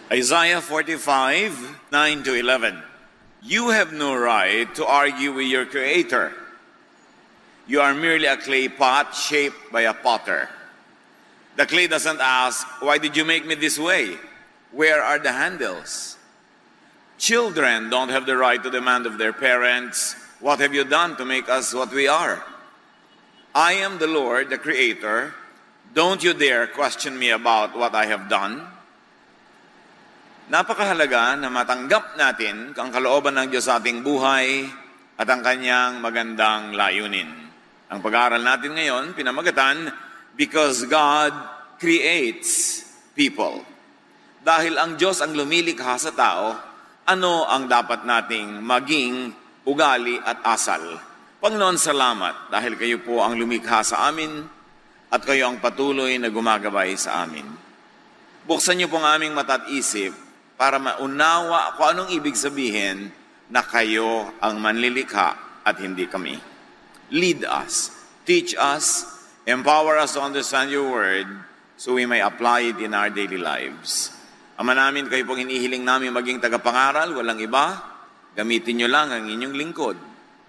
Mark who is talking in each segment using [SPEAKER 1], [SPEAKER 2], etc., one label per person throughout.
[SPEAKER 1] Isaiah 45, 9 to 11. You have no right to argue with your Creator. You are merely a clay pot shaped by a potter. The clay doesn't ask, why did you make me this way? Where are the handles? Children don't have the right to demand of their parents, what have you done to make us what we are? I am the Lord, the Creator. Don't you dare question me about what I have done. Napakahalaga na matanggap natin ang kalooban ng Diyos sa ating buhay at ang kanyang magandang layunin. Ang pag-aaral natin ngayon, pinamagatan, Because God Creates People. Dahil ang Diyos ang lumilikha sa tao, ano ang dapat nating maging ugali at asal? Panginoon, salamat dahil kayo po ang lumikha sa amin at kayo ang patuloy na gumagabay sa amin. Buksan niyo po ang aming mata at isip para maunawa kung anong ibig sabihin na kayo ang manlilikha at hindi kami. Lead us, teach us, empower us to understand your word so we may apply it in our daily lives. Ama namin, kayo pong hinihiling namin maging tagapangaral, walang iba. Gamitin niyo lang ang inyong lingkod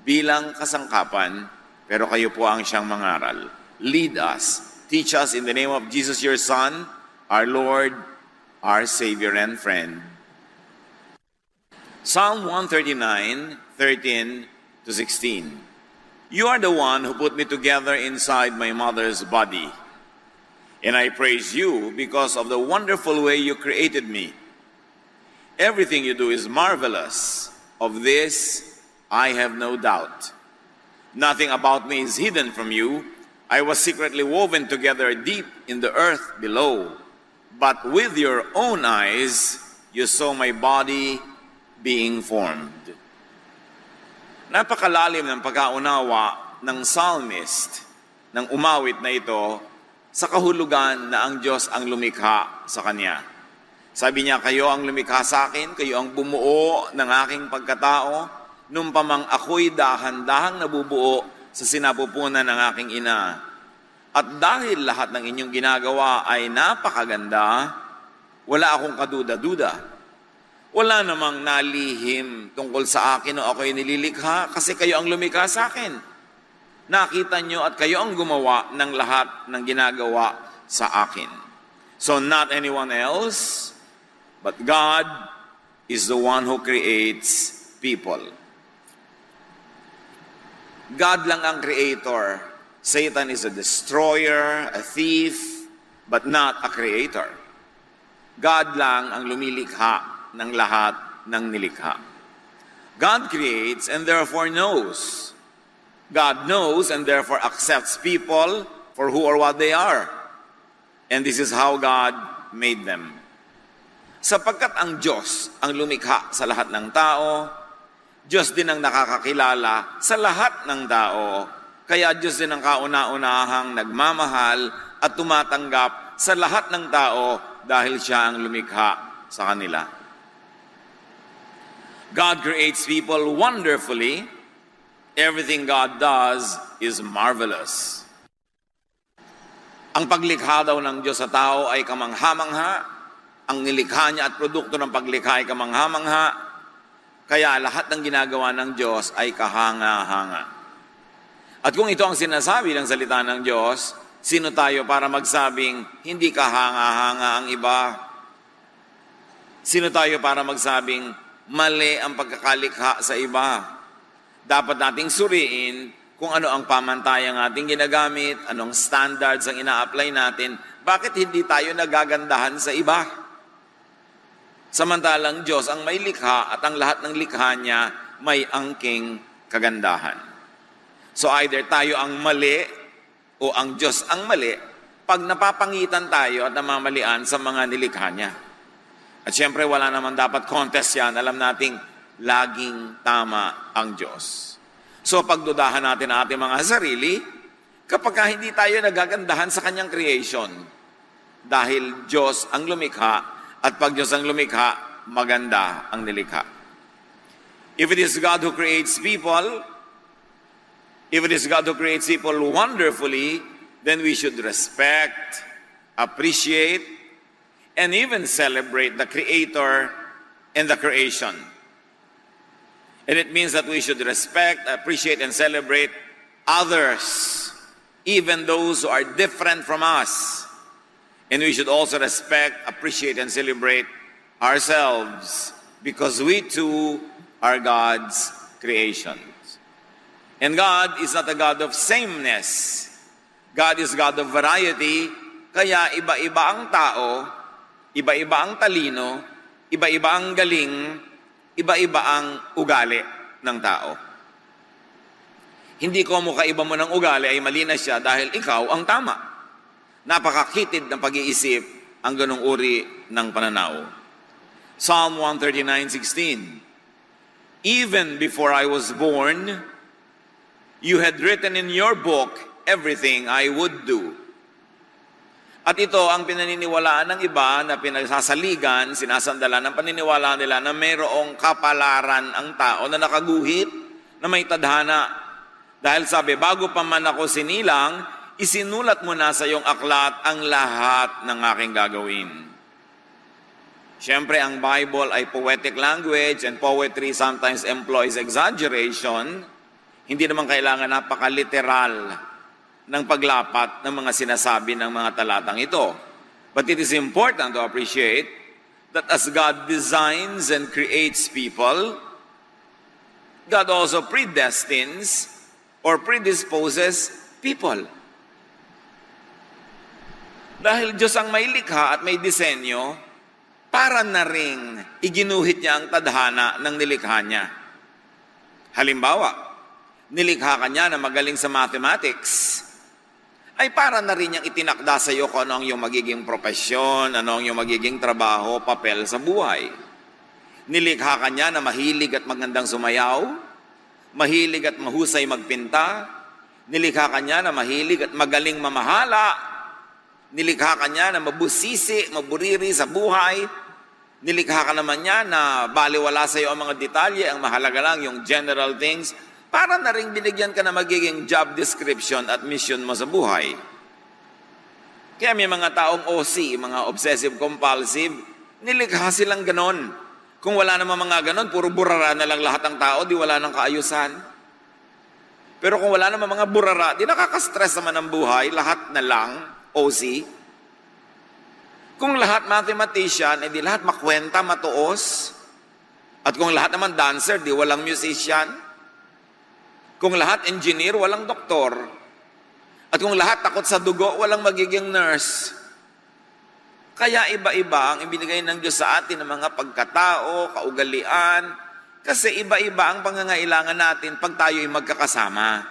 [SPEAKER 1] bilang kasangkapan, pero kayo po ang siyang mangaral. Lead us, teach us in the name of Jesus, your Son, our Lord, our Savior and friend. Psalm 139, 13 to 16. You are the one who put me together inside my mother's body. And I praise you because of the wonderful way you created me. Everything you do is marvelous. Of this, I have no doubt. Nothing about me is hidden from you. I was secretly woven together deep in the earth below. But with your own eyes, you saw my body being formed. Napakalalim ng pagkaunawa ng psalmist, ng umawit na ito, sa kahulugan na ang Diyos ang lumikha sa Kanya. Sabi niya, kayo ang lumikha sa akin, kayo ang bumuo ng aking pagkatao, nung pamang ako'y dahan-dahang nabubuo sa sinapupunan ng aking ina. At dahil lahat ng inyong ginagawa ay napakaganda, wala akong kaduda-duda. Wala namang nalihim tungkol sa akin o ako'y nililikha kasi kayo ang lumikha sa akin. Nakita nyo at kayo ang gumawa ng lahat ng ginagawa sa akin. So not anyone else, but God is the one who creates people. God lang ang creator. Satan is a destroyer, a thief, but not a creator. God lang ang lumilikha ng lahat ng nilikha. God creates and therefore knows. God knows and therefore accepts people for who or what they are. And this is how God made them. Sapagkat ang Diyos ang lumikha sa lahat ng tao, Diyos din ang nakakakilala sa lahat ng tao. Kaya Diyos din ang kauna-unahang nagmamahal at tumatanggap sa lahat ng tao dahil siya ang lumikha sa kanila. God creates people wonderfully. Everything God does is marvelous. Ang paglikha daw ng Diyos sa tao ay kamangha-mangha. Ang nilikha niya at produkto ng paglikha ay kamangha-mangha. Kaya lahat ng ginagawa ng Diyos ay kahanga-hanga. At kung ito ang sinasabi ng salita ng Diyos, sino tayo para magsabing hindi kahanga-hanga ang iba? Sino tayo para magsabing mali ang pagkakalikha sa iba? Dapat nating suriin kung ano ang pamantayang ating ginagamit, anong standards ang ina-apply natin, bakit hindi tayo nagagandahan sa iba? Samantalang Diyos ang may likha at ang lahat ng likha niya may angking kagandahan. So either tayo ang mali o ang Diyos ang mali pag napapangitan tayo at namamalian sa mga nilikha niya. At siyempre wala naman dapat contest yan. Alam nating laging tama ang Diyos. So pagdudahan natin ang ating mga sarili kapag hindi tayo nagagandahan sa kanyang creation. Dahil Diyos ang lumikha at pag Diyos ang lumikha, maganda ang nilikha. If it is God who creates people, wonderfully, then we should respect, appreciate, and even celebrate the Creator and the creation. And it means that we should respect, appreciate, and celebrate others, even those who are different from us. And we should also respect, appreciate, and celebrate ourselves, because we too are God's creations. And God is not a God of sameness. God is God of variety, kaya iba-iba ang tao, iba-iba ang talino, iba-iba ang galing, iba-iba ang ugali ng tao. Hindi ko mukaiba mo ng ugali ay mali na siya dahil ikaw ang tama. Napakakitid ng pag-iisip ang ganong uri ng pananaw. Psalm 139:16. Even before I was born, you had written in your book everything I would do. At ito ang pinaniniwalaan ng iba na pinagsasaligan, sinasandalan ng paniniwala nila na mayroong kapalaran ang tao na nakaguhit, na may tadhana. Dahil sabi, bago pa man ako sinilang, isinulat mo na sa iyong aklat ang lahat ng aking gagawin. Siyempre, ang Bible ay poetic language, and poetry sometimes employs exaggeration. Hindi naman kailangan napakaliteral ng paglapat ng mga sinasabi ng mga talatang ito. But it is important to appreciate that as God designs and creates people, God also predestines or predisposes people. Dahil Diyos ang may likha at may disenyo, para na ring iginuhit niya ang tadhana ng nilikha niya. Halimbawa, nilikha ka niya na magaling sa mathematics, ay para na rin niyang itinakda sa iyo kung ano ang iyong magiging propesyon, ano ang iyong magiging trabaho, papel sa buhay. Nilikha ka niya na mahilig at magandang sumayaw, mahilig at mahusay magpinta, nilikha ka niya na mahilig at magaling mamahala, nilikha ka niya na mabusisi, maburiri sa buhay, nilikha ka naman niya na baliwala sa iyo ang mga detalye, ang mahalaga lang yung general things, para na rin binigyan ka na magiging job description at mission mo sa buhay. Kaya may mga taong OC, mga obsessive-compulsive, nilikha silang ganon. Kung wala naman mga ganon, puro burara na lang lahat ng tao, di wala ng kaayusan. Pero kung wala naman mga burara, di nakaka-stress naman ang buhay, lahat na lang OC. Kung lahat mathematician, di lahat makwenta, matuos. At kung lahat naman dancer, di walang musician. Kung lahat engineer, walang doktor. At kung lahat takot sa dugo, walang magiging nurse. Kaya iba-iba ang ibinigay ng Diyos sa atin ng mga pagkatao, kaugalian, kasi iba-iba ang pangangailangan natin pag tayo'y magkakasama.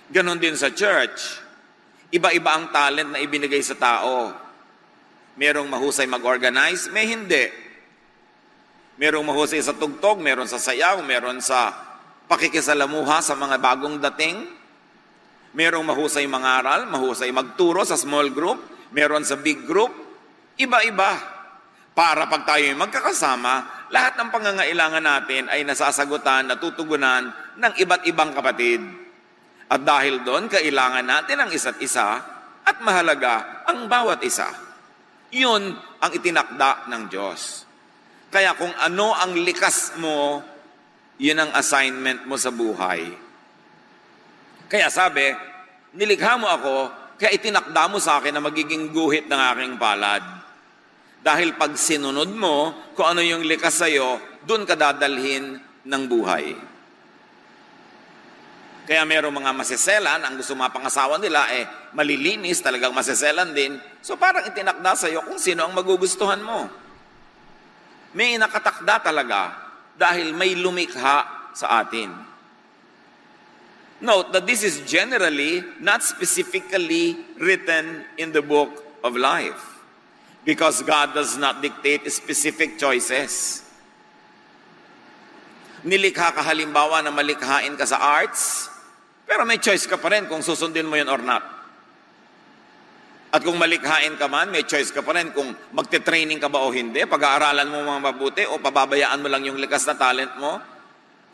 [SPEAKER 1] Ganon din sa church. Iba-iba ang talent na ibinigay sa tao. Merong mahusay mag-organize, may hindi. Merong mahusay sa tugtog, meron sa sayaw, meron sa pakikisalamuha sa mga bagong dating. Merong mahusay mangaral, mahusay magturo sa small group, meron sa big group. Iba-iba. Para pag tayo'y magkakasama, lahat ng pangangailangan natin ay nasasagutan, natutugunan ng iba't ibang kapatid. At dahil doon, kailangan natin ang isa't isa at mahalaga ang bawat isa. Yun ang itinakda ng Diyos. Kaya kung ano ang likas mo, yun ang assignment mo sa buhay. Kaya sabi, nilikha mo ako, kaya itinakda mo sa akin na magiging guhit ng aking palad. Dahil pag sinunod mo, kung ano yung likas sa'yo, dun ka dadalhin ng buhay. Kaya merong mga maseselan, ang gusto mapangasawa nila, malilinis, talagang maseselan din. So parang itinakda sa'yo kung sino ang magugustuhan mo. May nakatakda talaga, dahil may lumikha sa atin. Note that this is generally not specifically written in the book of life, because God does not dictate specific choices. Nilikha ka halimbawa na malikhain ka sa arts, pero may choice ka pa rin kung susundin mo yun or not. At kung malikhain ka man, may choice ka pa rin kung magte-training ka ba o hindi, pag-aaralan mo mga mabuti o pababayaan mo lang yung likas na talent mo.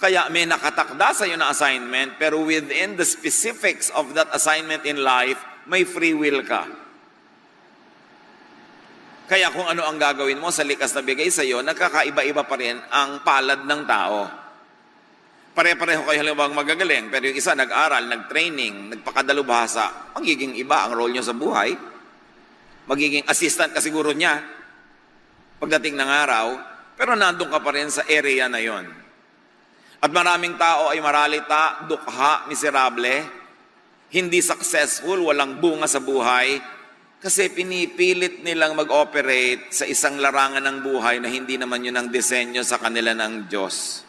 [SPEAKER 1] Kaya may nakatakda sa iyo na assignment, pero within the specifics of that assignment in life, may free will ka. Kaya kung ano ang gagawin mo sa likas na bigay sa iyo, nagkakaiba-iba pa rin ang palad ng tao. Pare-pareho kayo halimbawa magagaling, pero yung isa nag-aral, nag-training, nagpakadalubhasa, magiging iba ang role nyo sa buhay. Magiging assistant ka siguro niya pagdating ng araw, pero nandun ka pa rin sa area na yon. At maraming tao ay maralita, dukha, miserable, hindi successful, walang bunga sa buhay, kasi pinipilit nilang mag-operate sa isang larangan ng buhay na hindi naman yun ang disenyo sa kanila ng Diyos.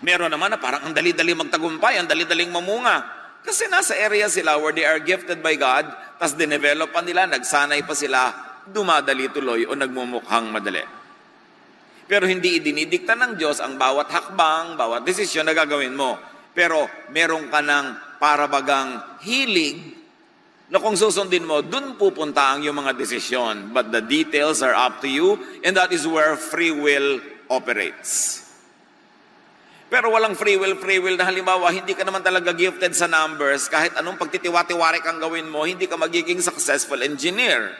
[SPEAKER 1] Meron naman na parang ang dali-dali magtagumpay, ang dali-daling mamunga. Kasi nasa area sila where they are gifted by God, tas dinevelop pa nila, nagsanay pa sila, dumadali tuloy o nagmumukhang madali. Pero hindi idinidikta ng Diyos ang bawat hakbang, bawat desisyon na gagawin mo. Pero meron ka ng parabagang hilig na kung susundin mo, dun pupunta ang iyong mga desisyon. But the details are up to you, and that is where free will operates. Pero walang free will na halimbawa, hindi ka naman talaga gifted sa numbers, kahit anong pagtitiwa-tiwari kang gawin mo, hindi ka magiging successful engineer.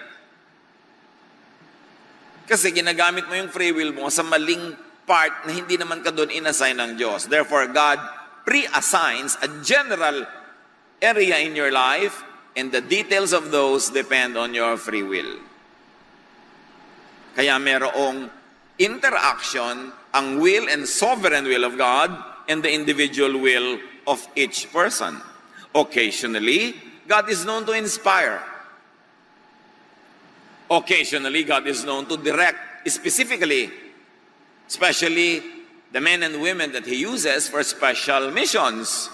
[SPEAKER 1] Kasi ginagamit mo yung free will mo sa maling part na hindi naman ka doon inassign ng Diyos. Therefore, God pre-assigns a general area in your life, and the details of those depend on your free will. Kaya merong interaction ang will and sovereign will of God and the individual will of each person. Occasionally, God is known to inspire. Occasionally, God is known to direct, specifically, especially the men and women that He uses for special missions.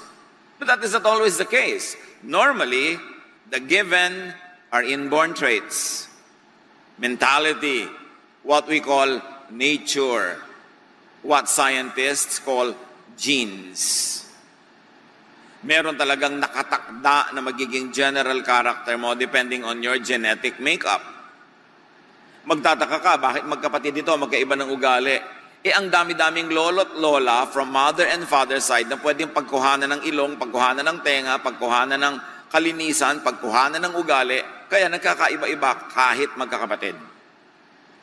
[SPEAKER 1] But that is not always the case. Normally, the given are inborn traits, mentality, what we call nature, what scientists call genes. Meron talagang nakatakda na magiging general character mo depending on your genetic makeup. Magtataka ka, bakit magkapatid ito, magkaiba ng ugali? Ang dami-daming lolo't lola from mother and father side na pwedeng pagkuhanan ng ilong, pagkuhanan ng tenga, pagkuhanan ng kalinisan, pagkuhanan ng ugali, kaya nagkakaiba-iba kahit magkakapatid.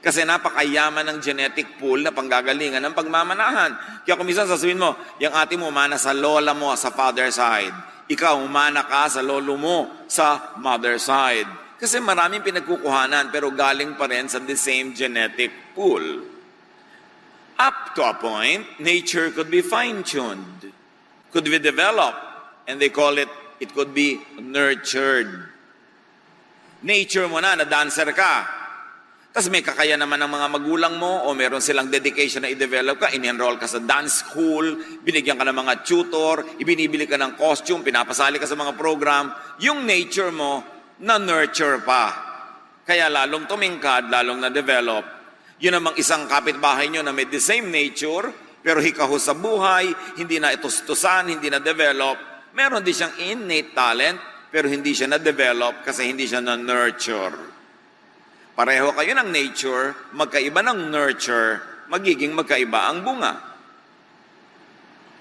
[SPEAKER 1] Kasi napakayaman ng genetic pool na panggagalingan ng pagmamanahan. Kaya kung minsan sasabihin mo, yung ate mo umana sa lola mo sa father side, ikaw umana ka sa lolo mo sa mother side. Kasi maraming pinagkukuhanan pero galing pa rin sa the same genetic pool. Up to a point, nature could be fine-tuned, could be developed, and they call it could be nurtured. Nature mo na dancer ka. Tapos may kakaya naman ng mga magulang mo o meron silang dedication na i-develop ka, in-enroll ka sa dance school, binigyan ka ng mga tutor, ibinibili ka ng costume, pinapasali ka sa mga program, yung nature mo na-nurture pa. Kaya lalong tumingkad, lalong na-develop. Yun namang isang kapitbahay nyo na may the same nature, pero hikaho sa buhay, hindi na itustusan, hindi na-develop. Meron din siyang innate talent, pero hindi siya na-develop kasi hindi siya na-nurture. Pareho kayo ng nature, magkaiba ng nurture, magiging magkaiba ang bunga.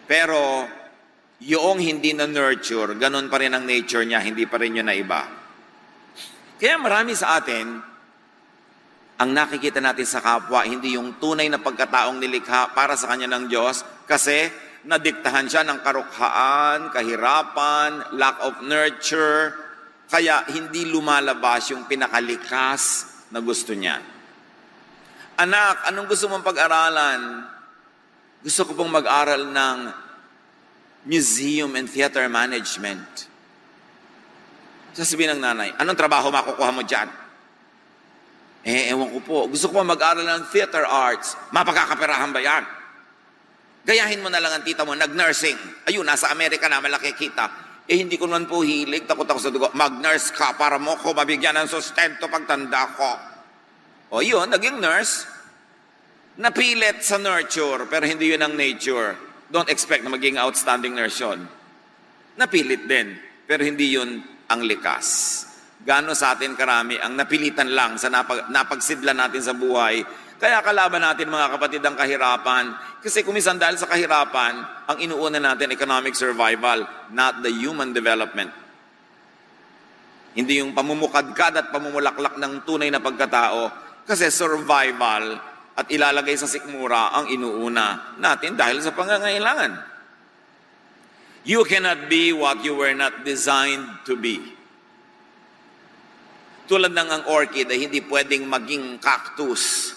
[SPEAKER 1] Pero, yung hindi na-nurture, ganun pa rin ang nature niya, hindi pa rin yun na iba. Kaya marami sa atin, ang nakikita natin sa kapwa, hindi yung tunay na pagkataong nilikha para sa kanya ng Diyos, kasi nadiktahan siya ng karukhaan, kahirapan, lack of nurture, kaya hindi lumalabas yung pinakalikas na gusto niya. Anak, anong gusto mong pag-aralan? Gusto ko pong mag-aral ng museum and theater management. Sasabihin ng nanay, anong trabaho makukuha mo dyan? Ewan ko po. Gusto ko mag-aral ng theater arts. Mapagkakaperahan ba yan? Gayahin mo na lang ang tita mo, nag-nursing. Ayun, nasa Amerika na, malaki kita. Hindi ko naman po hilig, takot ako sa dugo. Mag-nurse ka para mo ko mabigyan ng sustento pagtanda ko. O yun, naging nurse. Napilit sa nurture, pero hindi yun ang nature. Don't expect na maging outstanding nurse yun. Napilit din, pero hindi yun ang likas. Gano sa atin karami ang napilitan lang sa napagsidlan natin sa buhay. Kaya kalaban natin mga kapatid ang kahirapan. Kasi kumisan dahil sa kahirapan, ang inuuna natin economic survival, not the human development. Hindi yung pamumukadkad at pamumulaklak ng tunay na pagkatao, kasi survival at ilalagay sa sikmura ang inuuna natin dahil sa pangangailangan. You cannot be what you were not designed to be. Tulad ng ang orchid ay hindi pwedeng maging cactus.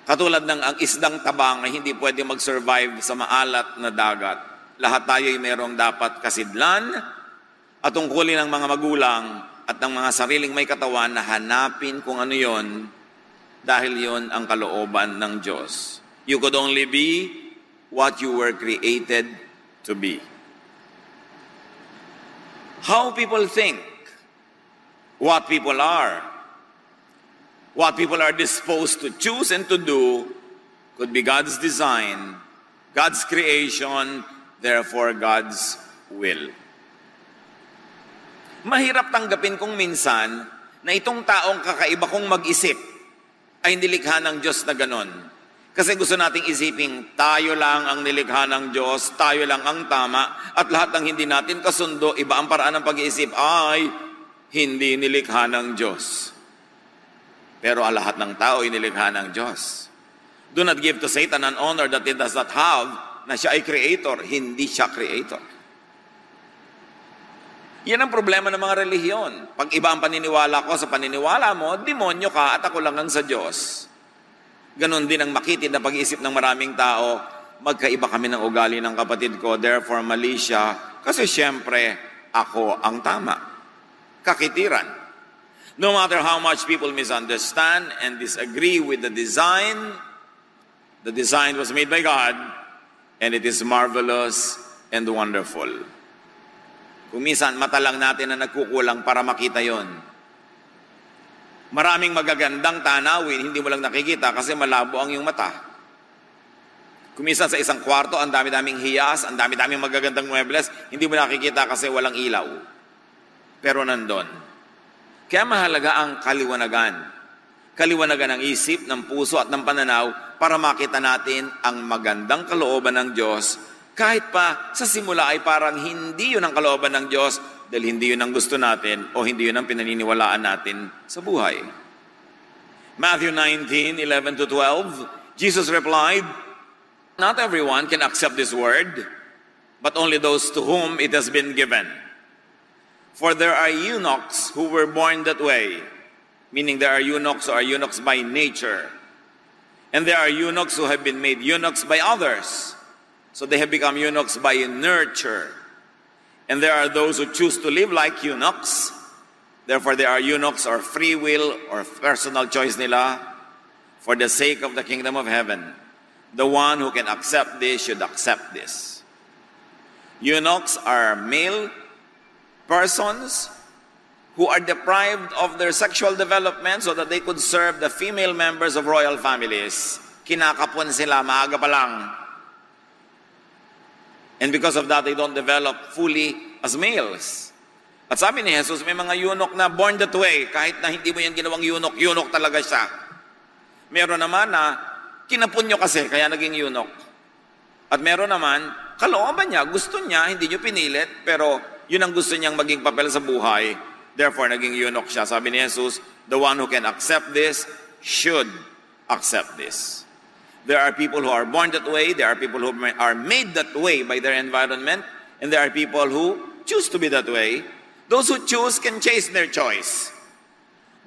[SPEAKER 1] Katulad ng ang isdang tabang ay hindi pwedeng mag-survive sa maalat na dagat. Lahat tayo ay merong dapat kasidlan at tungkulin ng mga magulang at ng mga sariling may katawan na hanapin kung ano yon, dahil yon ang kalooban ng Diyos. You could only be what you were created to be. How people think, what people are, what people are disposed to choose and to do could be God's design, God's creation, therefore God's will. Mahirap tanggapin kung minsan na itong taong kakaiba kong mag-isip ay nilikha ng Diyos na ganon. Kasi gusto nating isiping tayo lang ang nilikha ng Diyos, tayo lang ang tama, at lahat ng hindi natin kasundo, iba ang paraan ng pag-iisip, ay hindi nilikha ng Diyos. Pero ang lahat ng tao ay nilikha ng Diyos. Do not give to Satan an honor that he does not have, na siya ay creator, hindi siya creator. Yan ang problema ng mga relihiyon. Pag iba ang paniniwala ko sa paniniwala mo, demonyo ka at ako lang ang sa Diyos. Ganon din ang makitid na pag-iisip ng maraming tao, magkaiba kami ng ugali ng kapatid ko, therefore mali siya, kasi syempre, ako ang tama. Kakitiran. No matter how much people misunderstand and disagree with the design was made by God, and it is marvelous and wonderful. Kung minsan, mata lang natin na nagkukulang para makita yon. Maraming magagandang tanawin, hindi mo lang nakikita kasi malabo ang iyong mata. Kung minsan sa isang kwarto, ang dami-daming hiyas, ang dami-daming magagandang muebles, hindi mo nakikita kasi walang ilaw. Pero nandun. Kaya mahalaga ang kaliwanagan. Kaliwanagan ng isip, ng puso at ng pananaw para makita natin ang magandang kalooban ng Diyos. Kahit pa sa simula ay parang hindi yun ang kalooban ng Diyos dahil hindi yun ang gusto natin o hindi yun ang pinaniniwalaan natin sa buhay. Matthew 19:11-12, Jesus replied, "Not everyone can accept this word, but only those to whom it has been given. For there are eunuchs who were born that way," meaning there are eunuchs who are eunuchs by nature. "And there are eunuchs who have been made eunuchs by others. So they have become eunuchs by nurture. And there are those who choose to live like eunuchs. Therefore there are eunuchs or free will or personal choice nila for the sake of the kingdom of heaven. The one who can accept this should accept this." Eunuchs are male persons who are deprived of their sexual development so that they could serve the female members of royal families. Kinakapon sila maaga pa lang. And because of that, they don't develop fully as males. At sabi ni Jesus, may mga eunuch na born that way. Kahit na hindi mo yan ginawang eunuch, eunuch talaga siya. Meron naman na kinapon nyo kasi, kaya naging eunuch. At meron naman, kalooban niya, gusto niya, hindi nyo pinilit, pero yun ang gusto niyang maging papel sa buhay. Therefore, naging eunuch siya. Sabi ni Jesus, the one who can accept this should accept this. There are people who are born that way, there are people who are made that way by their environment, and there are people who choose to be that way. Those who choose can chase their choice.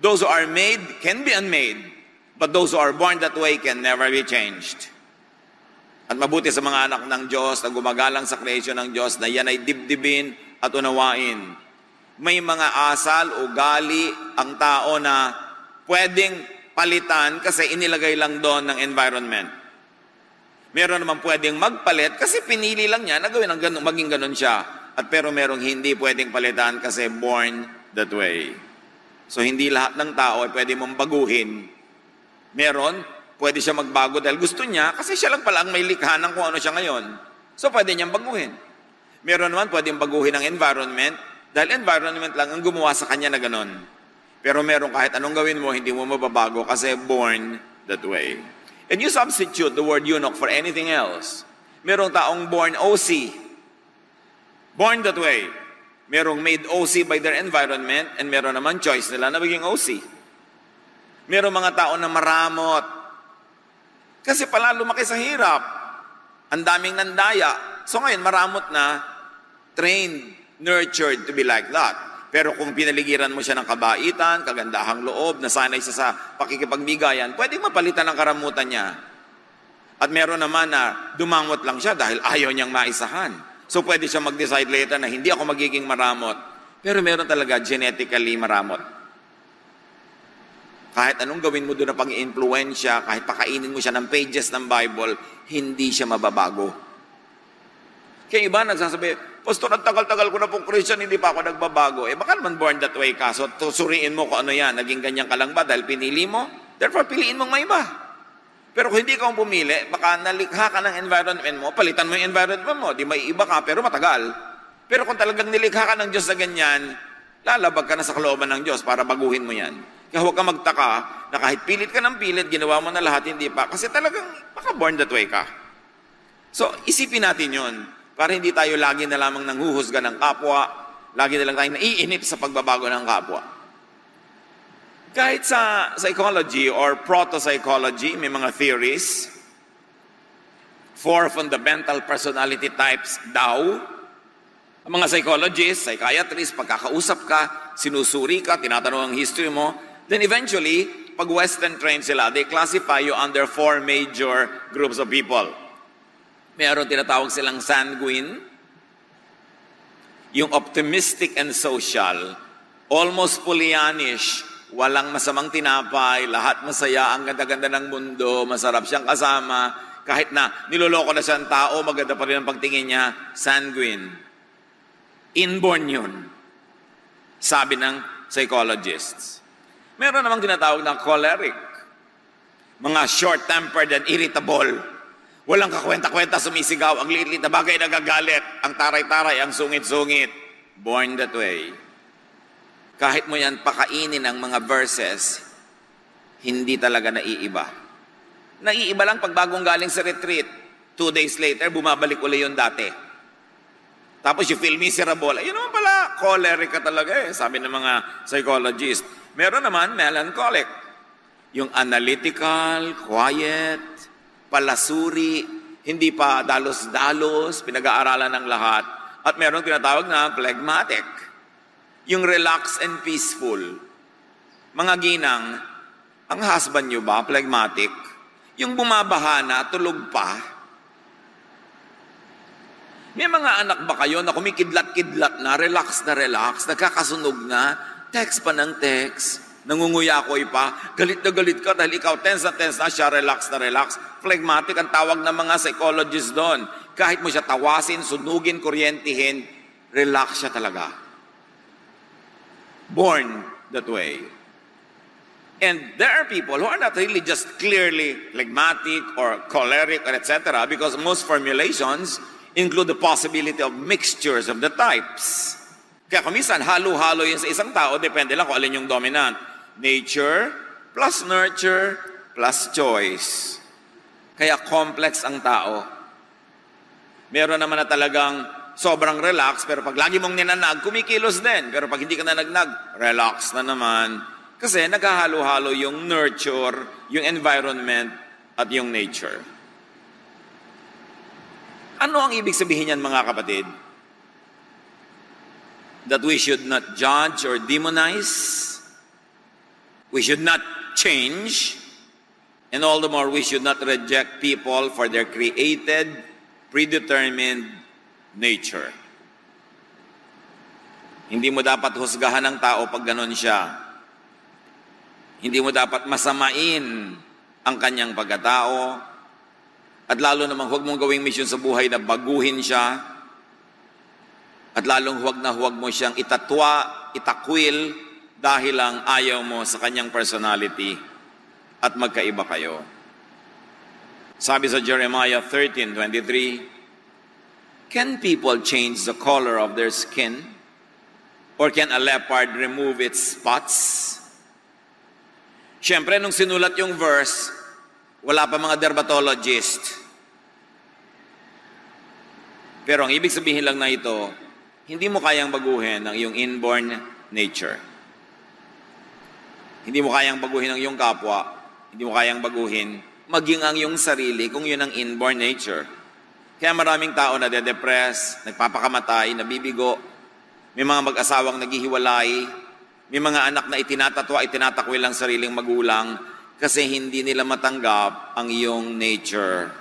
[SPEAKER 1] Those who are made can be unmade, but those who are born that way can never be changed. At mabuti sa mga anak ng Diyos na gumagalang sa creation ng Diyos na yan ay dibdibin at unawain. May mga asal, ugali ang tao na pwedeng palitan kasi inilagay lang doon ng environment. Meron naman pwedeng magpalit kasi pinili lang niya na gawin ang ganun, maging ganun siya. At pero merong hindi pwedeng palitan kasi born that way. So hindi lahat ng tao ay pwede mong baguhin. Meron, pwede siya magbago dahil gusto niya kasi siya lang pala ang may likha ng kung ano siya ngayon. So pwede niyang baguhin. Meron naman pwedeng baguhin ang environment dahil environment lang ang gumawa sa kanya na ganun. Pero meron kahit anong gawin mo, hindi mo mababago kasi born that way. And you substitute the word eunuch for anything else. Merong taong born OC. Born that way. Merong made OC by their environment and meron naman choice nila na maging OC. Merong mga tao na maramot. Kasi pala lumaki sa hirap. Ang daming nandaya. So ngayon, maramot na, trained, nurtured to be like that. Pero kung pinaligiran mo siya ng kabaitan, kagandahang loob, nasanay siya sa pakikipagbigayan, pwedeng mapalitan ang karamutan niya. At meron naman na dumangot lang siya dahil ayaw niyang maisahan. So pwede siya mag-decide later na hindi ako magiging maramot. Pero meron talaga genetically maramot. Kahit anong gawin mo doon na pang-influensya, kahit pakainin mo siya ng pages ng Bible, hindi siya mababago. Kaya iba nagsasabi, Pastor, ang tagal-tagal ko na pong Christian, hindi pa ako nagbabago. Baka naman born that way ka. So, suriin mo kung ano yan. Naging ganyan ka lang ba dahil pinili mo? Therefore, piliin mong may iba. Pero kung hindi ka pumili, baka nalikha ka ng environment mo, palitan mo yung environment mo. Di may iba ka, pero matagal. Pero kung talagang nilikha ka ng Diyos na ganyan, lalabag ka na sa kalooban ng Diyos para baguhin mo yan. Kaya huwag ka magtaka na kahit pilit ka ng pilit, ginawa mo na lahat, hindi pa. Kasi talagang baka born that way ka. So, isipin natin yun. Para hindi tayo lagi na lamang nanghuhusga ng kapwa, lagi na lang tayong naiinip sa pagbabago ng kapwa. Kahit sa psychology or proto-psychology, may mga theories. 4 fundamental personality types daw. Ang mga psychologists, psychiatrists, pagkakausap ka, sinusuri ka, tinatanong ang history mo, then eventually, pag Western trained sila, they classify you under 4 major groups of people. Meron tinatawag silang sanguine, yung optimistic and social, almost Pollyannish, walang masamang tinapay, lahat masaya, ang ganda-ganda ng mundo, masarap siyang kasama, kahit na niloloko na siyang tao, maganda pa rin ang pagtingin niya, sanguine. Inborn yun, sabi ng psychologists. Meron namang tinatawag na choleric, mga short-tempered and irritable. Walang kakwenta-kwenta, sumisigaw, ang liit-liit na bagay nagagalit, ang taray-taray, ang sungit-sungit. Born that way. Kahit mo yan pakainin ang mga verses, hindi talaga naiiba. Naiiba lang pag bagong galing sa retreat. 2 days later, bumabalik uli yung dati. Tapos you feel miserable. Ayun naman pala, choleric ka talaga sabi ng mga psychologist. Meron naman melancholic. Yung analytical, quiet, palasuri, hindi pa dalos-dalos, pinag-aaralan ng lahat. At meron tinatawag na phlegmatic. Yung relaxed and peaceful. Mga ginang, ang husband nyo ba, phlegmatic? Yung bumabaha na, tulog pa? May mga anak ba kayo na kumikidlat-kidlat na, relax, nagkakasunog na, text pa ng text, nangunguyakoy pa, galit na galit ka dahil ikaw tense na siya, relax na relax. Phlegmatic ang tawag ng mga psychologists doon. Kahit mo siya tawasin, sunugin, kuryentihin, relax siya talaga. Born that way. And there are people who are not really just clearly phlegmatic or choleric or etc. because most formulations include the possibility of mixtures of the types. Kaya kumisan, halo-halo yun sa isang tao, depende lang kung alin yung dominant. Nature plus nurture plus choice. Kaya complex ang tao. Meron naman na talagang sobrang relax, pero pag lagi mong ninanag, kumikilos din. Pero pag hindi ka na nagnag, relax na naman. Kasi naghahalo-halo yung nurture, yung environment, at yung nature. Ano ang ibig sabihin yan, mga kapatid? That we should not judge or demonize. We should not change. And all the more, we should not reject people for their created, predetermined nature. Hindi mo dapat husgahan ng tao pag ganon siya. Hindi mo dapat masamain ang kanyang pagkatao. At lalo namang huwag mong gawing misyon sa buhay na baguhin siya. At lalong huwag mo siyang itatwa, itakwil, dahil lang ayaw mo sa kanyang personality at magkaiba kayo. Sabi sa Jeremiah 13:23, can people change the color of their skin? Or can a leopard remove its spots? Siyempre, nung sinulat yung verse, wala pa mga dermatologist. Pero ang ibig sabihin lang na ito, hindi mo kayang baguhin ang iyong inborn nature. Hindi mo kayang baguhin ang iyong kapwa, hindi mo kayang baguhin maging ang iyong sarili kung yun ang inborn nature. Kaya maraming tao na de-depress, nagpapakamatay, nabibigo, may mga mag-asawang naghihiwalay, may mga anak na itinatakwil ang sariling magulang kasi hindi nila matanggap ang iyong nature.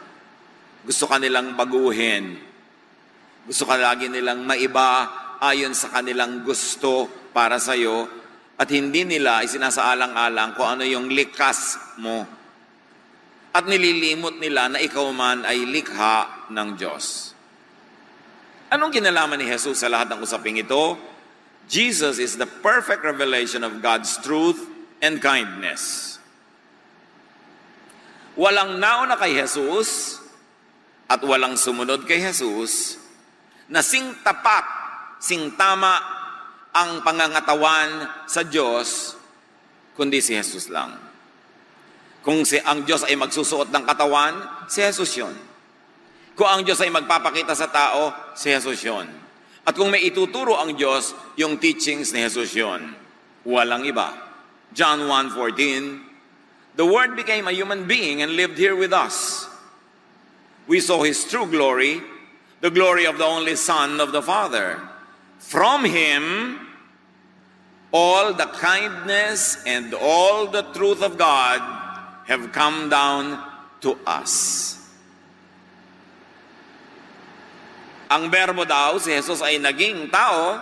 [SPEAKER 1] Gusto ka nilang baguhin. Gusto ka lagi nilang maiba ayon sa kanilang gusto para sa iyo at hindi nila isinasaalang-alang kung ano yung likas mo. At nililimot nila na ikaw man ay likha ng Diyos. Anong kinalaman ni Jesus sa lahat ng usaping ito? Jesus is the perfect revelation of God's truth and kindness. Walang nauna kay Jesus at walang sumunod kay Jesus na sing tapat, sing tama ang pangangatawan sa Diyos, kundi si Jesus lang. Kung ang Diyos ay magsusuot ng katawan, si Jesus yun. Kung ang Diyos ay magpapakita sa tao, si Jesus yun. At kung may ituturo ang Diyos, yung teachings ni Jesus yun. Walang iba. John 1:14, the Word became a human being and lived here with us. We saw His true glory, the glory of the only Son of the Father. From Him, all the kindness and all the truth of God have come down to us. Ang berbo daw, si Jesus ay naging tao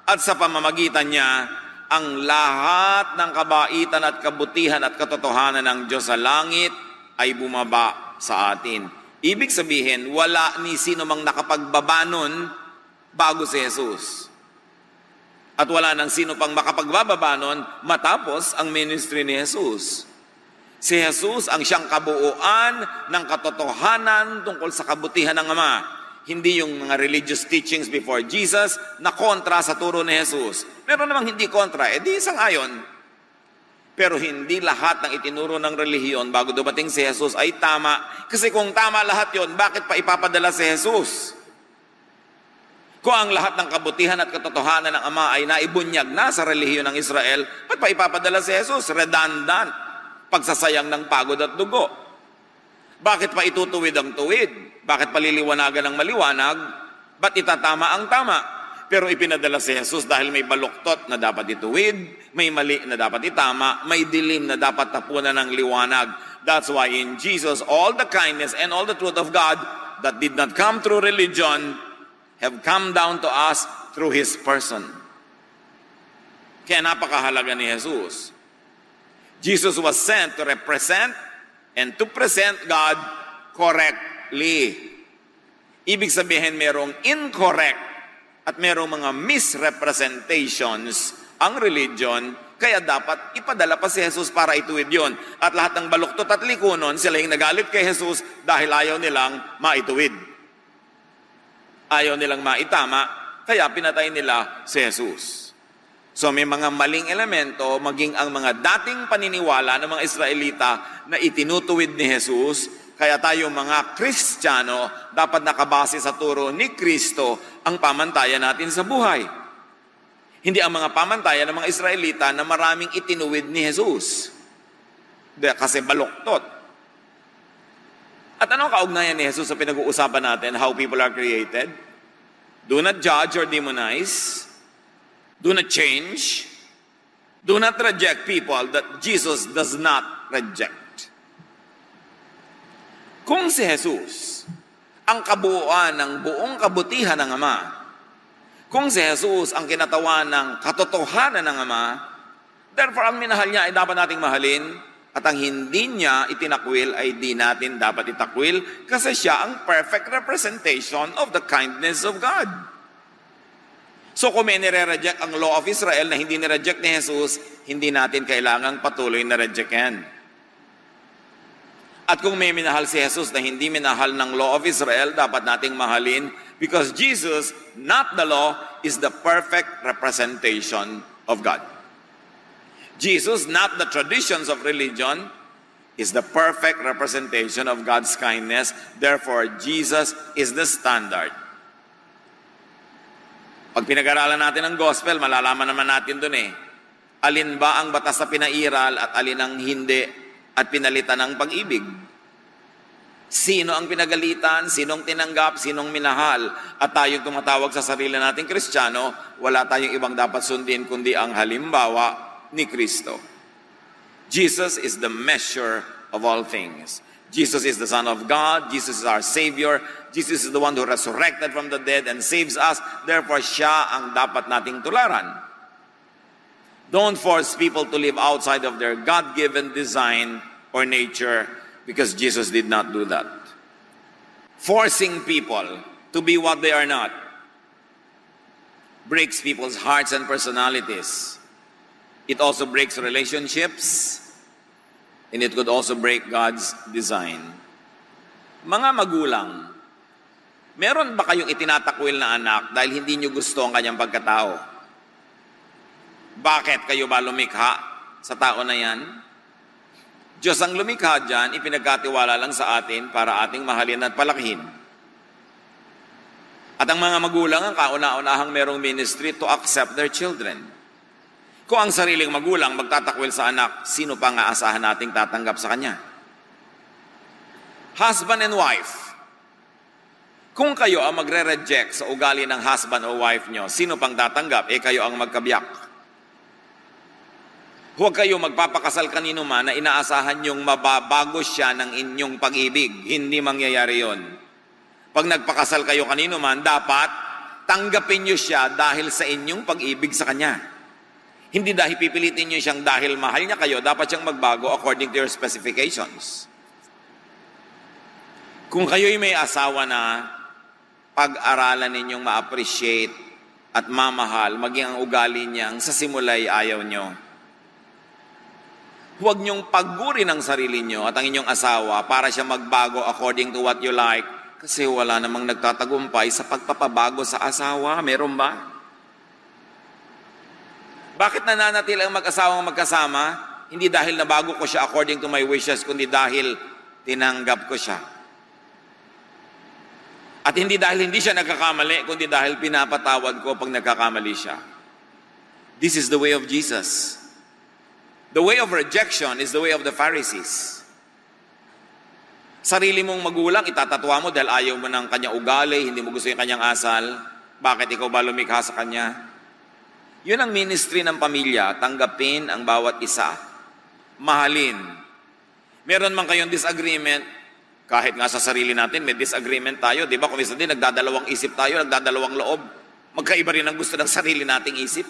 [SPEAKER 1] at sa pamamagitan niya, ang lahat ng kabaitan at kabutihan at katotohanan ng Diyos sa langit ay bumaba sa atin. Ibig sabihin, wala ni sino mang nakapagbaba nun bago si Jesus. At wala nang sino pang makapagbababa nun matapos ang ministry ni Jesus. Si Jesus ang siyang kabuuan ng katotohanan tungkol sa kabutihan ng Ama. Hindi yung mga religious teachings before Jesus na kontra sa turo ni Jesus. Meron namang hindi kontra, di sang-ayon. Pero hindi lahat ng itinuro ng relihiyon bago dumating si Jesus ay tama. Kasi kung tama lahat yon, bakit pa ipapadala si Jesus? Kung ang lahat ng kabutihan at katotohanan ng Ama ay naibunyag na sa relihiyon ng Israel, ba't pa ipapadala si Jesus? Redundant. Pagsasayang ng pagod at dugo. Bakit pa itutuwid ang tuwid? Bakit paliliwanagan ang maliwanag? Ba't itatama ang tama? Pero ipinadala si Jesus dahil may baluktot na dapat ituwid, may mali na dapat itama, may dilim na dapat tapunan ng liwanag. That's why in Jesus, all the kindness and all the truth of God that did not come through religion have come down to us through His person. Kaya napakahalaga ni Jesus. Jesus was sent to represent and to present God correctly. Ibig sabihin, merong incorrect at merong mga misrepresentations ang religion, kaya dapat ipadala pa si Jesus para ituwid yun. At lahat ng baluktot at likunon, sila yung nagalit kay Jesus dahil ayaw nilang maituwid. Ayaw nilang maitama, kaya pinatay nila si Jesus. So may mga maling elemento, maging ang mga dating paniniwala ng mga Israelita na itinutuwid ni Jesus, kaya tayo mga Kristiyano dapat nakabase sa turo ni Kristo ang pamantayan natin sa buhay. Hindi ang mga pamantayan ng mga Israelita na maraming itinuwid ni Jesus. Kasi baluktot. At anong kaugnayan ni Jesus sa pinag-uusapan natin, how people are created? Do not judge or demonize. Do not change. Do not reject people that Jesus does not reject. Kung si Jesus, ang kabuuan ng buong kabutihan ng Ama, kung si Jesus ang kinatawan ng katotohanan ng Ama, therefore ang minahal niya ay dapat nating mahalin, at ang hindi niya itinakwil ay di natin dapat itakwil kasi siya ang perfect representation of the kindness of God. So kung may nire-reject ang law of Israel na hindi nire-reject ni Jesus, hindi natin kailangang patuloy na reject yan. At kung may minahal si Jesus na hindi minahal ng law of Israel, dapat nating mahalin because Jesus, not the law, is the perfect representation of God. Jesus, not the traditions of religion, is the perfect representation of God's kindness. Therefore, Jesus is the standard. Pag pinag-aralan natin ang gospel, malalaman naman natin dun alin ba ang batas na pinairal at alin ang hindi at pinalitan ng pag-ibig. Sino ang pinagalitan, sinong tinanggap, sinong minahal, at tayong tumatawag sa sarili nating Kristiyano, wala tayong ibang dapat sundin kundi ang halimbawa ni Kristo. Jesus is the measure of all things. Jesus is the Son of God. Jesus is our Savior. Jesus is the one who resurrected from the dead and saves us. Therefore, siya ang dapat nating tularan. Don't force people to live outside of their God-given design or nature, because Jesus did not do that. Forcing people to be what they are not breaks people's hearts and personalities. It also breaks relationships, and it could also break God's design. Mga magulang, meron ba kayong itinatakwil na anak dahil hindi nyo gusto ang kanyang pagkatao? Bakit kayo ba lumikha sa tao na yan? Diyos ang lumikha dyan, ipinagkatiwala lang sa atin para ating mahalin at palakihin. At ang mga magulang ang kauna-unahang merong ministry to accept their children. Kung ang sariling magulang magtatakwil sa anak, sino pa nga asahan nating tatanggap sa kanya? Husband and wife. Kung kayo ang magre-reject sa ugali ng husband o wife nyo, sino pang tatanggap? Kayo ang magkabiyak. Huwag kayo magpapakasal kanino man na inaasahan yung mababago siya ng inyong pag-ibig. Hindi mangyayari yon. Pag nagpakasal kayo kanino man, dapat tanggapin nyo siya dahil sa inyong pag-ibig sa kanya. Hindi dahil pipilitin nyo siyang dahil mahal niya kayo, dapat siyang magbago according to your specifications. Kung kayo'y may asawa na, pag-aralan ninyong ma-appreciate at mamahal, maging ang ugali niyang sa simula'y ayaw nyo. Huwag niyong paggurin ang sarili niyo at ang inyong asawa para siya magbago according to what you like, kasi wala namang nagtatagumpay sa pagpapabago sa asawa. Meron ba? Bakit nananatili ang mag-asawang magkasama? Hindi dahil nabago ko siya according to my wishes, kundi dahil tinanggap ko siya. At hindi dahil hindi siya nagkakamali, kundi dahil pinapatawad ko pag nagkakamali siya. This is the way of Jesus. The way of rejection is the way of the Pharisees. Sarili mong magulang, itatatwa mo dahil ayaw mo ng kanyang ugali, hindi mo gusto yung kanyang asal. Bakit ikaw ba lumikha sa kanya? Yun ang ministry ng pamilya, tanggapin ang bawat isa. Mahalin. Meron man kayong disagreement, kahit nga sa sarili natin, may disagreement tayo. Di ba? Kung minsan din, nagdadalawang isip tayo, nagdadalawang loob. Magkaiba rin ang gusto ng sarili nating isip.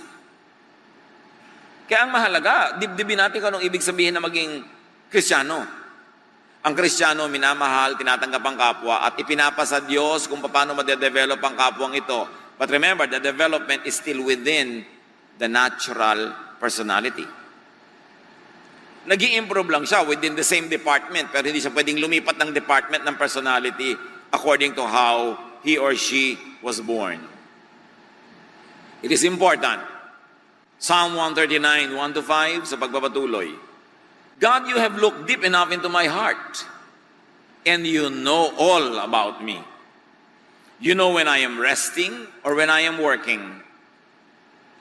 [SPEAKER 1] Kaya ang mahalaga, dibdibin natin kung anong ibig sabihin na maging Kristiyano. Ang Kristiyano, minamahal, tinatanggap ang kapwa, at ipinapasa Diyos kung paano madedevelop ang kapwang ito. But remember, the development is still within the natural personality. Nag-i-improve lang siya within the same department, pero hindi siya pwedeng lumipat ng department ng personality according to how he or she was born. It is important. Psalm 139, 1-5, sa pagpapatuloy. God, you have looked deep enough into my heart, and you know all about me. You know when I am resting or when I am working.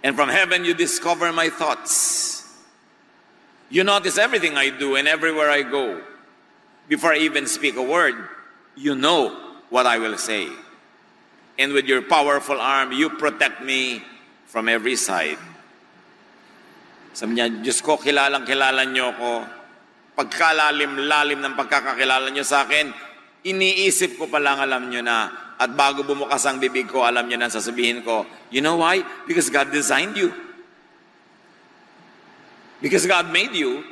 [SPEAKER 1] And from heaven you discover my thoughts. You notice everything I do and everywhere I go. Before I even speak a word, you know what I will say. And with your powerful arm, you protect me from every side. Sabi niya, Diyos ko, kilalang-kilala niyo ko. Pagkalalim-lalim ng pagkakakilala niyo sa akin, iniisip ko pa lang alam niyo na. At bago bumukas ang bibig ko, alam niyo na sasabihin ko. You know why? Because God designed you. Because God made you.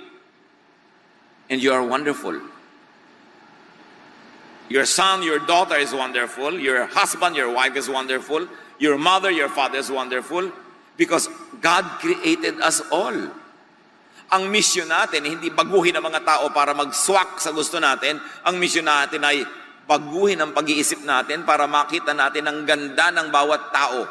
[SPEAKER 1] And you are wonderful. Your son, your daughter is wonderful. Your husband, your wife is wonderful. Your mother, your father is wonderful. Because God created us all. Ang mission natin, hindi baguhin ang mga tao para mag-swak sa gusto natin. Ang mission natin ay baguhin ang pag-iisip natin para makita natin ang ganda ng bawat tao.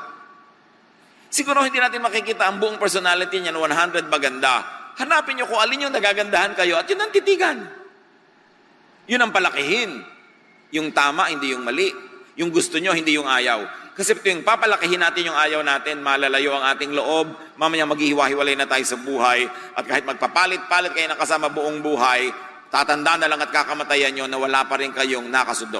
[SPEAKER 1] Siguro hindi natin makikita ang buong personality niya, 100 maganda. Hanapin niyo kung alin yung nagagandahan kayo at yun ang titigan. Yun ang palakihin. Yung tama, hindi yung mali. Yung gusto nyo, hindi yung ayaw. Kasi tuwing papalakihin natin yung ayaw natin, malalayo ang ating loob, mamaya maghihiwa-hiwalay na tayo sa buhay, at kahit magpapalit-palit kayo ng kasama buong buhay, tatanda na lang at kakamatayan nyo na wala pa rin kayong nakasundo.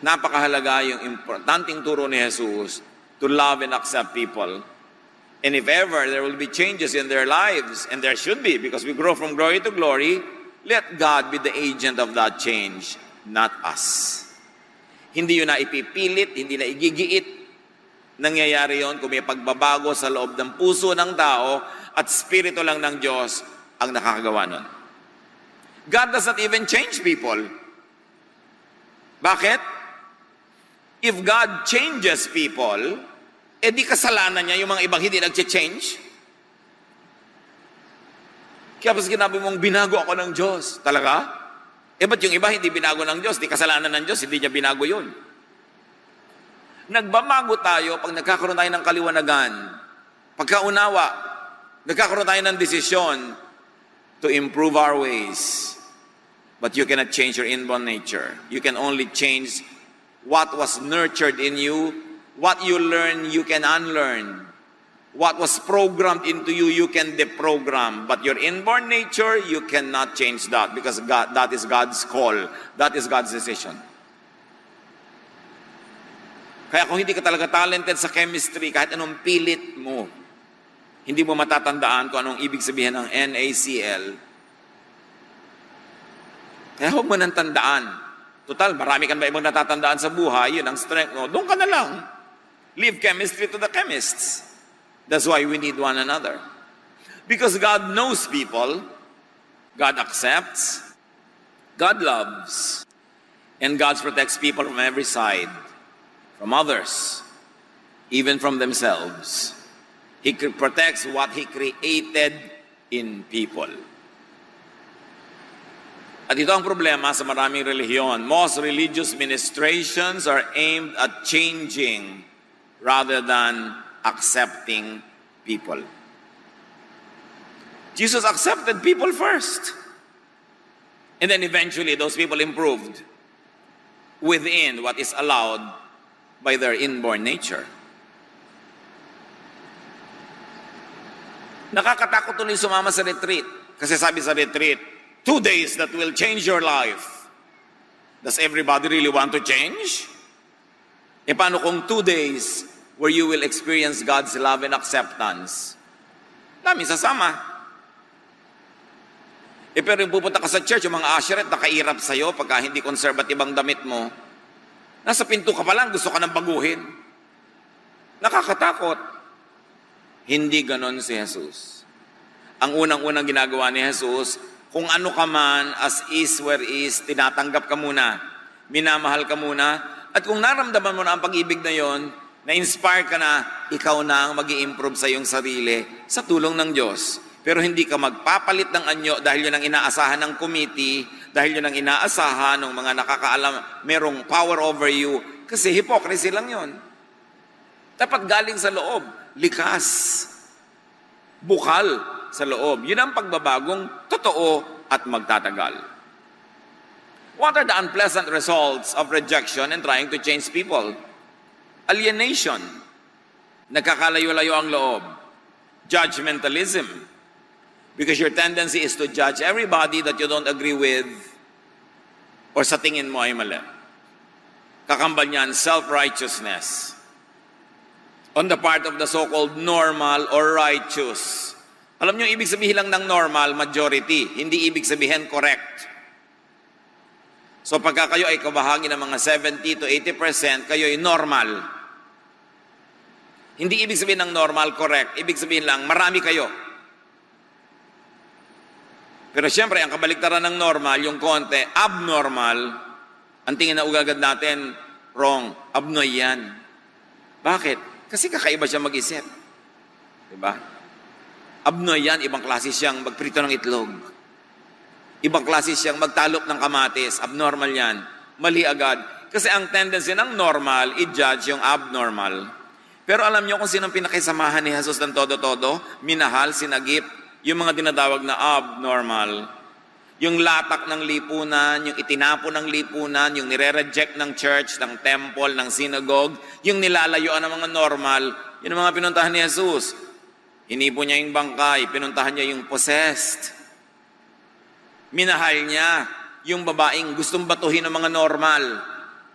[SPEAKER 1] Napakahalaga yung importanteng turo ni Jesus to love and accept people. And if ever there will be changes in their lives, and there should be, because we grow from glory to glory, let God be the agent of that change, not us. Hindi yun na ipipilit, hindi na igigiit. Nangyayari yun kung may pagbabago sa loob ng puso ng tao at spirito lang ng Diyos ang nakakagawa nun. God does not even change people. Bakit? If God changes people, di kasalanan niya yung mga ibang hindi nag-change. Kaya pas ginabi mong binago ako ng Diyos. Talaga? Ba't yung iba hindi binago ng Diyos? Di kasalanan ng Diyos, hindi niya binago yun. Nagbabago tayo pag nagkakaroon tayo ng kaliwanagan. Pagkaunawa, nagkakaroon tayo ng desisyon to improve our ways. But you cannot change your inborn nature. You can only change what was nurtured in you. What you learn, you can unlearn. What was programmed into you, you can deprogram. But your inborn nature, you cannot change that because God, that is God's call. That is God's decision. Kaya kung hindi ka talaga talented sa chemistry, kahit anong pilit mo, hindi mo matatandaan kung anong ibig sabihin ng NaCl. Kaya huwag mo nang tandaan. Total, marami ka ba ibang natatandaan sa buhay, yun ang strength mo. Doon ka na lang. Leave chemistry to the chemists. That's why we need one another. Because God knows people, God accepts, God loves, and God protects people from every side, from others, even from themselves. He protects what He created in people. At ito ang problema sa maraming relihiyon. Most religious ministrations are aimed at changing rather than accepting people. Jesus accepted people first. And then eventually those people improved within what is allowed by their inborn nature. Nakakatakot tuloy sumama sa retreat. Kasi sabi sa retreat, 2 days that will change your life. Does everybody really want to change? Paano kung 2 days where you will experience God's love and acceptance? Dami sasama. Pero yung pupunta ka sa church, yung mga usherette nakairap sa'yo pagka hindi conservative ang damit mo, nasa pinto ka pa lang, gusto ka nang baguhin. Nakakatakot. Hindi ganon si Jesus. Ang unang-unang ginagawa ni Jesus, kung ano ka man, as is, where is, tinatanggap ka muna, minamahal ka muna, at kung naramdaman mo na ang pag-ibig na yon, na-inspire ka na, ikaw na ang mag-i-improve sa iyong sarili sa tulong ng Diyos. Pero hindi ka magpapalit ng anyo dahil yun ang inaasahan ng committee, dahil yun ang inaasahan ng mga nakakaalam, merong power over you. Kasi hypocrisy lang yun. Dapat galing sa loob, likas, bukal sa loob. Yun ang pagbabagong totoo at magtatagal. What are the unpleasant results of rejection and trying to change people? Alienation, nagkakalayo-layo ang loob. Judgmentalism, because your tendency is to judge everybody that you don't agree with or sa tingin mo ay mali. Kakambal niyan, self-righteousness on the part of the so-called normal or righteous. Alam niyo, ibig sabihin lang ng normal, majority. Hindi ibig sabihin correct. So pagka kayo ay kabahagi ng mga 70 to 80%, kayo ay normal. Hindi ibig sabihin ng normal, correct. Ibig sabihin lang, marami kayo. Pero siyempre, ang kabaliktaran ng normal, yung konti, abnormal, ang tingin na ugagad natin, wrong, abnoy yan. Bakit? Kasi kakaiba siya mag-isip. Diba? Abnoy yan, ibang klase siyang magprito ng itlog. Ibang klase siyang magtalop ng kamatis. Abnormal yan. Mali agad. Kasi ang tendency ng normal, i-judge yung abnormal. Pero alam niyo kung sinong pinakisamahan ni Jesus ng todo-todo? Minahal, sinagip, yung mga dinatawag na abnormal. Yung latak ng lipunan, yung itinapon ng lipunan, yung nire-reject ng church, ng temple, ng synagogue, yung nilalayuan ng mga normal, yun ang mga pinuntahan ni Jesus. Hinipo niya yung bangkay, pinuntahan niya yung possessed. Minahal niya yung babaeng gustong batuhin ng mga normal.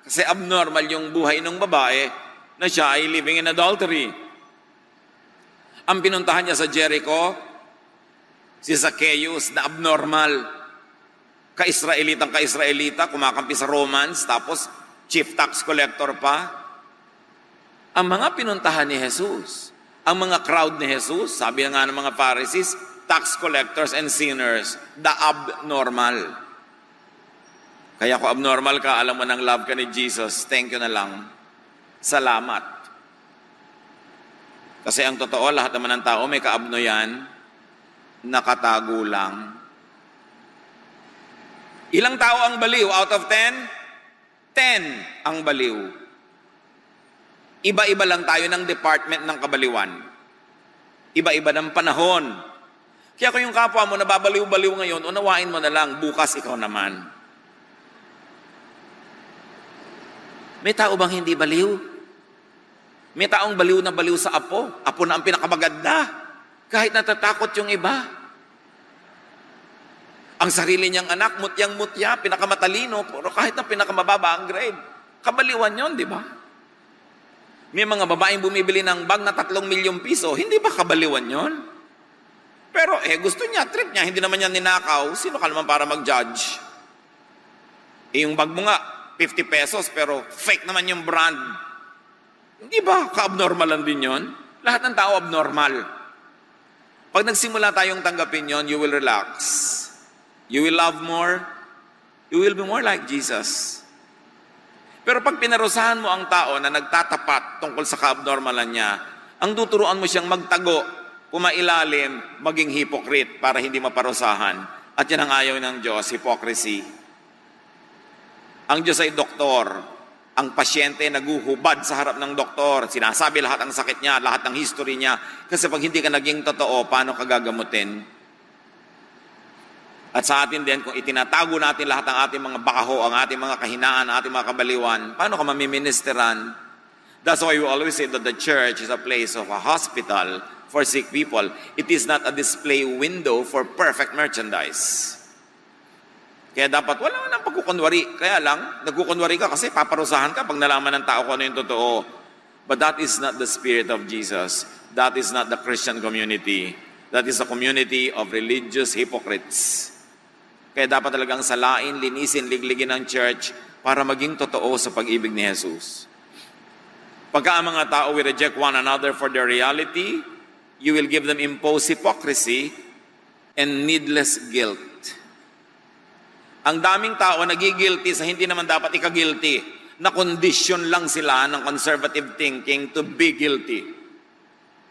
[SPEAKER 1] Kasi abnormal yung buhay ng babae na siya ay living in adultery. Ang pinuntahan niya sa Jericho, si Zacchaeus na abnormal. Ka-Israelita, kumakampi sa Romans, tapos chief tax collector pa. Ang mga pinuntahan ni Jesus, ang mga crowd ni Jesus, sabi nga ng mga Pharisees, tax collectors and sinners, the abnormal. Kaya kung abnormal ka, alam mo nang love ka ni Jesus, thank you na lang. Salamat. Kasi ang totoo, lahat naman ng tao may kaabno yan, nakatago lang. Ilang tao ang baliw? Out of 10? 10 ang baliw. Iba-iba lang tayo ng department ng kabaliwan. Iba-iba ng panahon. Kaya kung yung kapwa mo nababaliw-baliw ngayon, unawain mo na lang, bukas ikaw naman. May tao bang hindi baliw? May taong baliw na baliw sa apo. Apo na ang pinakamaganda. Kahit natatakot yung iba. Ang sarili niyang anak, mutyang-mutya, pinakamatalino, pero kahit na pinakamababa ang grade. Kabaliwan yon, di ba? May mga babaeng bumibili ng bag na 3 milyong piso, hindi ba kabaliwan yon? Pero gusto niya, trip niya, hindi naman niya ninakaw, sino ka naman para mag-judge? Yung bag mo nga, 50 pesos, pero fake naman yung brand. Hindi ba ka-abnormalan din yon? Lahat ng tao abnormal. Pag nagsimula tayong tanggapin yon, you will relax. You will love more. You will be more like Jesus. Pero pag pinarusahan mo ang tao na nagtatapat tungkol sa ka-abnormalan niya, ang tuturuan mo siyang magtago, pumailalim, maging hypocrite para hindi maparusahan. At yan ang ayaw ng Diyos, hypocrisy. Ang Diyos ay doktor. Ang pasyente naguhubad sa harap ng doktor. Sinasabi lahat ng sakit niya, lahat ng history niya. Kasi pag hindi ka naging totoo, paano ka gagamutin? At sa atin din, kung itinatago natin lahat ng ating mga bakaho, ang ating mga kahinaan, ang ating mga kabaliwan, paano ka mamiministeran? That's why we always say that the church is a place of a hospital for sick people. It is not a display window for perfect merchandise. Kaya dapat wala nang pagkukunwari. Kaya lang, nagkukunwari ka kasi paparusahan ka pag nalaman ng tao kung ano yung totoo. But that is not the spirit of Jesus. That is not the Christian community. That is a community of religious hypocrites. Kaya dapat talagang salain, linisin, ligligin ng church para maging totoo sa pag-ibig ni Jesus. Pagka ang mga tao will reject one another for their reality, you will give them imposed hypocrisy and needless guilt. Ang daming tao nagigilty sa hindi naman dapat ika-guilty, na condition lang sila ng conservative thinking to be guilty.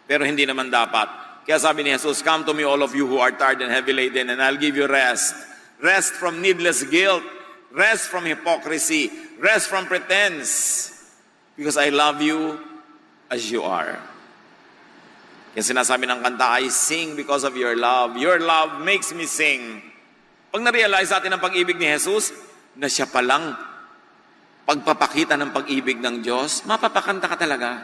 [SPEAKER 1] Pero hindi naman dapat. Kaya sabi ni Jesus, come to me all of you who are tired and heavy laden and I'll give you rest. Rest from needless guilt. Rest from hypocrisy. Rest from pretense. Because I love you as you are. Kaya sinasabi ng kanta, I sing because of your love. Your love makes me sing. Pag na-realize natin ang pag-ibig ni Jesus, na siya palang pagpapakita ng pag-ibig ng Diyos, mapapakanta ka talaga.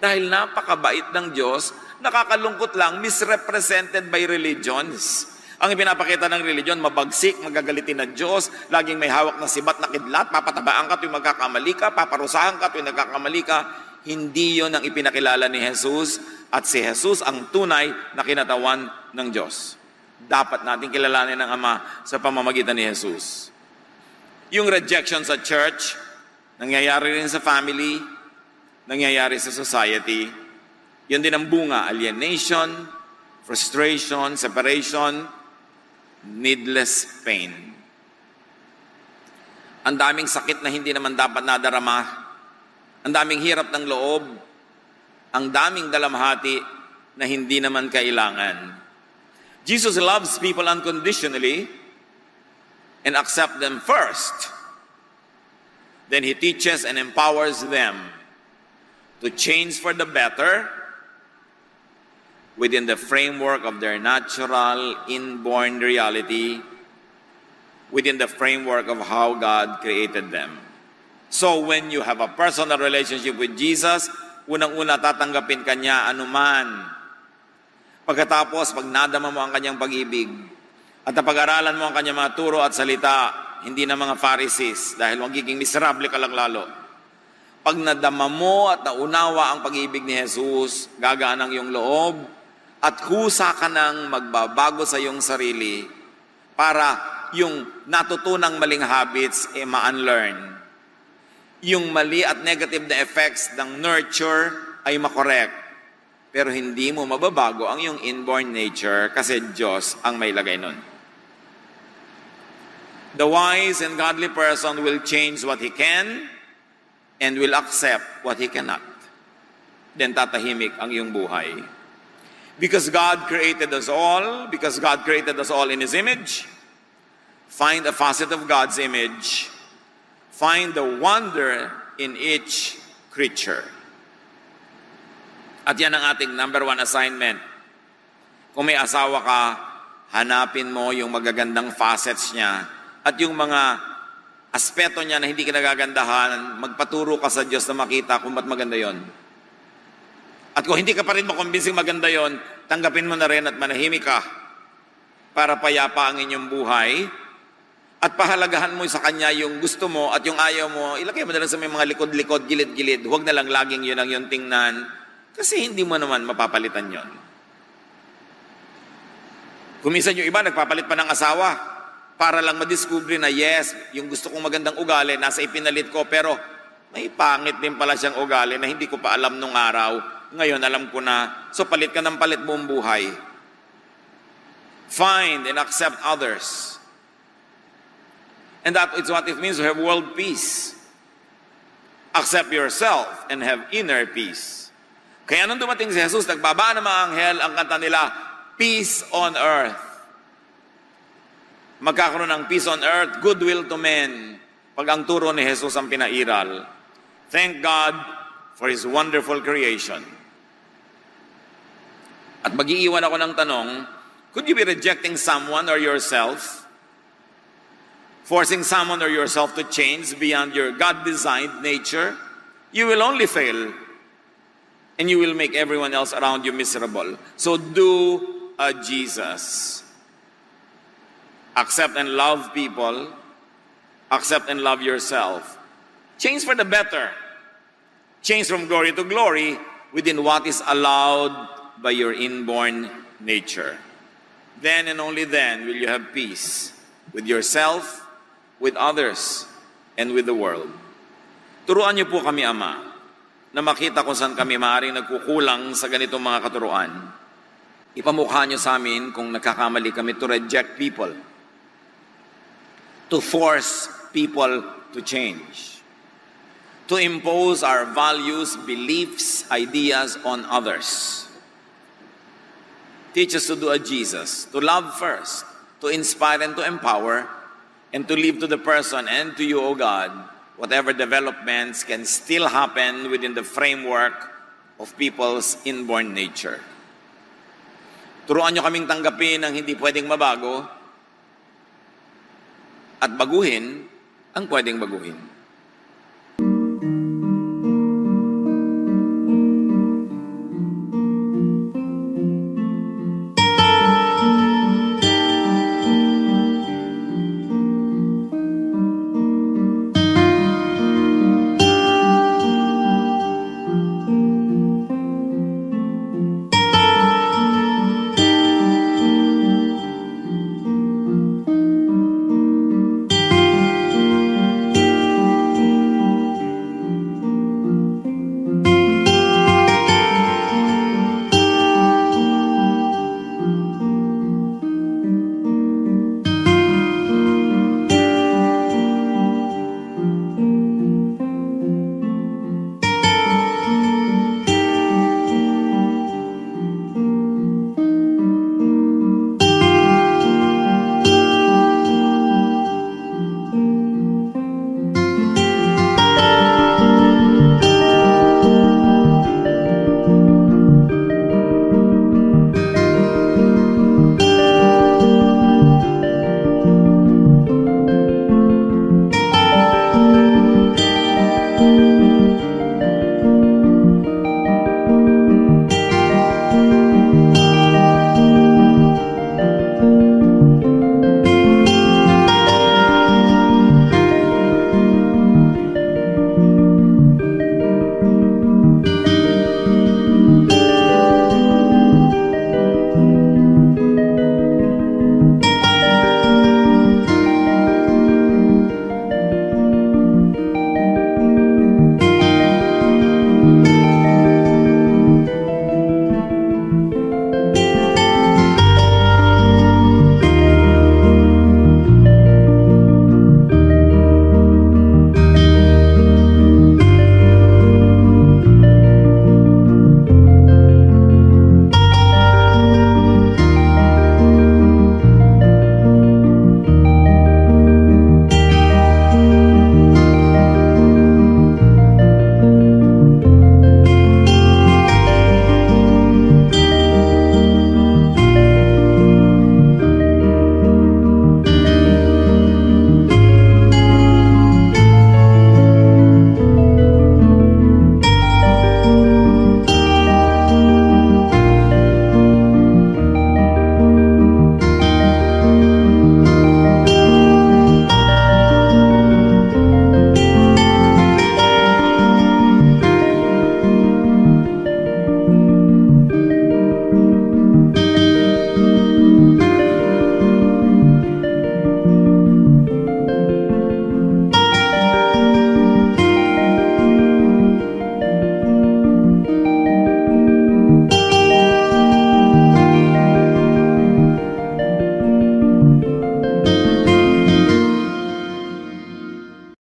[SPEAKER 1] Dahil napakabait ng Diyos, nakakalungkot lang, misrepresented by religions. Ang ipinapakita ng religion, mabagsik, magagalitin ng Diyos, laging may hawak na sibat na kidlat, papatabaan ka tuwing magkakamali ka, paparusahan ka tuwing nagkakamali ka. Hindi yon ang ipinakilala ni Jesus, at si Jesus ang tunay na kinatawan ng Diyos. Dapat natin kilalanin ng Ama sa pamamagitan ni Jesus. Yung rejection sa church, nangyayari rin sa family, nangyayari sa society. Yun din ang bunga, alienation, frustration, separation, needless pain. Ang daming sakit na hindi naman dapat nadarama, ang daming hirap ng loob, ang daming dalamhati na hindi naman kailangan. Jesus loves people unconditionally and accepts them first. Then He teaches and empowers them to change for the better within the framework of their natural, inborn reality within the framework of how God created them. So when you have a personal relationship with Jesus, unang-una tatanggapin ka niya anuman. Pagkatapos, pag nadama mo ang kanyang pag-ibig, at napag-aralan mo ang kanyang mga turo at salita, hindi na mga Pharisees, dahil magiging miserable ka lang lalo. Pag nadama mo at naunawa ang pag-ibig ni Jesus, gagaan ang iyong loob, at kusa ka nang magbabago sa iyong sarili para yung natutunang maling habits ma-unlearn. Yung mali at negative na effects ng nurture ay makorek. Pero hindi mo mababago ang iyong inborn nature kasi Diyos ang may lagay nun. The wise and godly person will change what he can and will accept what he cannot. Then tatahimik ang iyong buhay. Because God created us all in His image, find a facet of God's image, find the wonder in each creature. At yan ang ating number 1 assignment. Kung may asawa ka, hanapin mo yung magagandang facets niya at yung mga aspeto niya na hindi ka nagagandahan, magpaturo ka sa Diyos na makita kung ba't maganda yon. At kung hindi ka pa rin makumbinsing maganda yon, tanggapin mo na rin at manahimik ka para payapa ang inyong buhay at pahalagahan mo sa Kanya yung gusto mo at yung ayaw mo, ilagay mo na lang sa may mga likod-likod, gilid-gilid. Huwag na lang laging yun ang yung tingnan kasi hindi mo naman mapapalitan yon. Kung minsan yung iba, nagpapalit pa ng asawa para lang madiskubre na yes, yung gusto kong magandang ugali, nasa ipinalit ko, pero may pangit din pala siyang ugali na hindi ko pa alam nung araw. Ngayon, alam ko na. So, palit ka ng palit buong buhay. Find and accept others. And that is what it means to have world peace. Accept yourself and have inner peace. Kaya nung dumating si Jesus, nagbaba ng mga anghel, ang kanta nila, Peace on Earth. Magkakaroon ng peace on earth, goodwill to men, pag ang turo ni Jesus ang pinairal. Thank God for His wonderful creation. At mag-iiwan ako ng tanong, could you be rejecting someone or yourself? Forcing someone or yourself to change beyond your God-designed nature? You will only fail. And you will make everyone else around you miserable. So do a Jesus. Accept and love people. Accept and love yourself. Change for the better. Change from glory to glory within what is allowed by your inborn nature. Then and only then will you have peace with yourself, with others, and with the world. Turuan niyo po kami, Ama, na makita kung saan kami maaaring nagkukulang sa ganitong mga katuruan. Ipamukha niyo sa amin kung nagkakamali kami to reject people, to force people to change, to impose our values, beliefs, ideas on others. Teach us to do a Jesus, to love first, to inspire and to empower, and to leave to the person and to you, O God, whatever developments can still happen within the framework of people's inborn nature. Turuan niyo kaming tanggapin ang hindi pwedeng mabago at baguhin ang pwedeng baguhin.